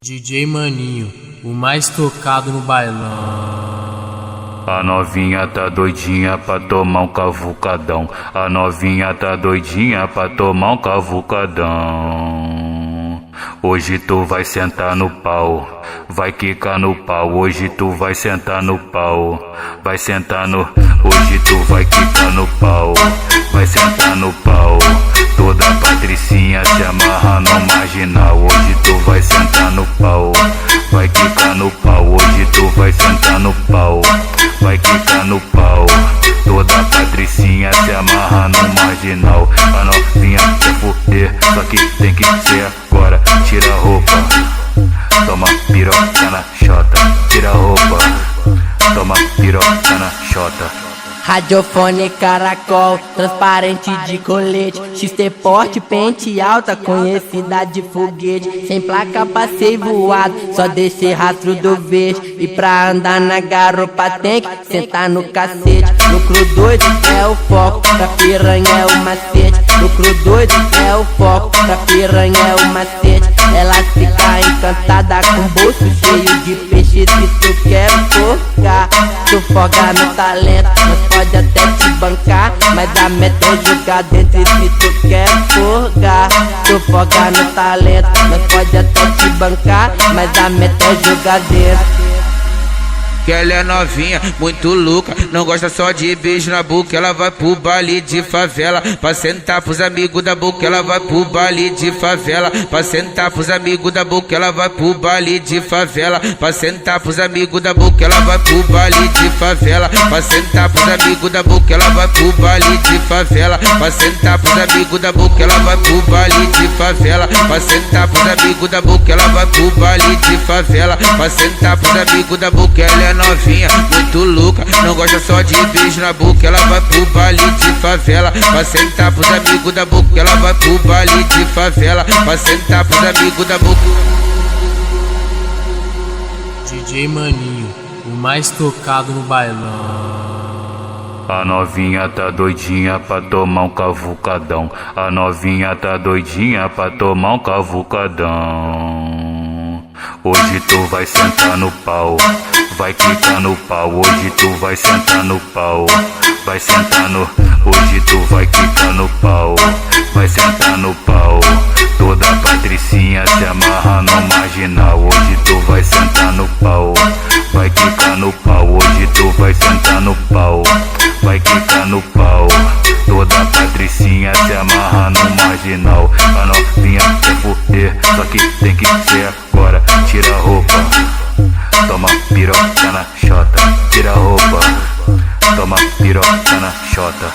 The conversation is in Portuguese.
DJ Maninho, o mais tocado no bailão. A novinha tá doidinha pra tomar um cavucadão. A novinha tá doidinha pra tomar um cavucadão. Hoje tu vai sentar no pau, vai quicar no pau. Hoje tu vai sentar no pau, vai sentar no. Hoje tu vai quicar no pau, vai sentar no pau. Toda patricinha se amarra no marginal. Hoje tu vai sentar no pau, vai quicar no pau. Hoje tu vai sentar no pau, vai quicar no pau. Toda patricinha se amarra no marginal. A novinha quer fuder, só que tem que ser agora. Tira a roupa, toma piroca na chota. Tira a roupa, toma piroca na chota. Radiofone caracol, transparente de colete, XT porte, pente alta, conhecida de foguete. Sem placa passei voado, só deixei rastro do verde. E pra andar na garupa tem que sentar no cacete. Lucro doido é o foco, pra piranha é o macete. Lucro doido é o foco, pra piranha é o macete. Ela fica encantada com o bolso cheio de peixe. Se tu quer focar, tu foga no talento. Nós pode até te bancar, mas a meta é jogar dentro. E se tu quer fogar, tu foga no talento. Nós pode até te bancar, mas a meta é jogar dentro. Que ela é novinha, muito louca, não gosta só de beijo na boca. Ela vai pro baile de favela, pra sentar pros amigos da boca. Ela vai pro baile de favela, pra sentar pros amigos da boca. Ela vai pro baile de favela, pra sentar pros amigos da boca. Ela vai pro baile de favela, pra sentar pros amigos da boca. Ela vai pro baile de favela, pra sentar pros amigos da boca. Ela vai pro baile de favela, pra sentar pros amigos da boca. Ela vai pro baile de favela, pra sentar pros amigos da boca. Ela é novinha, muito louca, não gosta só de beijo na boca. Ela vai pro baile de favela, pra sentar pros amigos da boca. Ela vai pro baile de favela, pra sentar pros amigos da boca. DJ Maninho, o mais tocado no bailão. A novinha tá doidinha pra tomar um cavucadão. A novinha tá doidinha pra tomar um cavucadão. Hoje tu vai sentar no pau, vai quicar no pau. Hoje tu vai sentar no pau, vai sentar no. Hoje tu vai quicar no pau, vai sentar no pau. Toda patricinha se amarra no marginal. Hoje tu vai sentar no pau, vai quicar no pau. Hoje tu vai sentar no pau, vai quicar no pau. Toda patricinha se amarra no marginal. A novinha quer fuder, só que tem que ser agora. Tira a roupa, toma piroca na chota. Tira a roupa, toma piroca na chota.